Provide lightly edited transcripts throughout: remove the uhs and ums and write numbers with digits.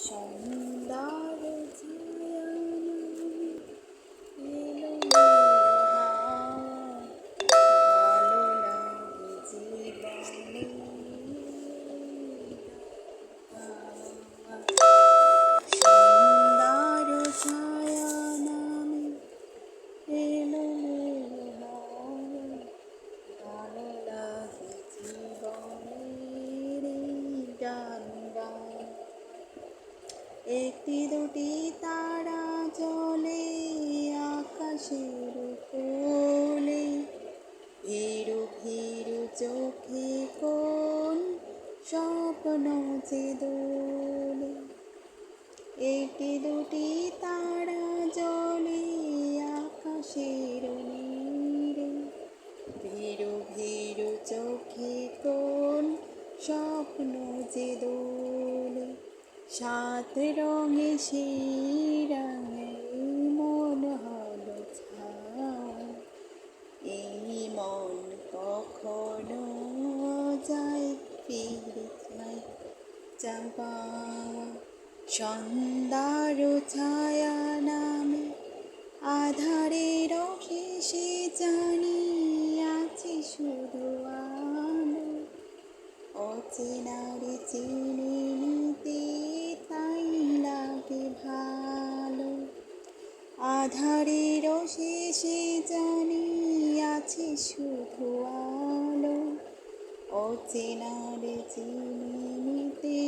সন্ধ্যার ছায়া এলো ভালো লাগে জীবনে সন্ধ্যার ছায়া নামে এলো ভালো লাগে জীবনের গান গান। একটি দুটি তারা জ্বলে আকাশের কোলে, ভীরু ভীরু চোখে কোন স্বপ্ন যে দোলে। একটি দুটি তারা জ্বলে আকাশের নীড়ে, ভীরু ভীরু চোখে কোন স্বপ্ন যে দোলে। সাত রঙে সেই রঙে মন হলো ছাই, এই মন কখনো যায় ফিরে যায় চাপা। সন্ধ্যার ছায়া নামে আধারের শেষে জানি আছে শুধু আলো, অচেনারে চিনে নিতে তাই লাগে ভালো। আধারের শেষে জানি আছে শুধু আলো, অচেনারে চিনে নিতে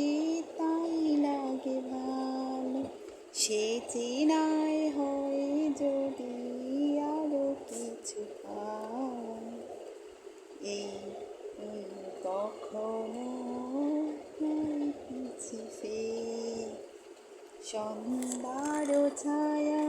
তাই লাগে ভালো। সে চেনায় হয় যদি আরো কিছু পায়, এই কখনো কিছু ফের। সন্ধ্যার ছায়া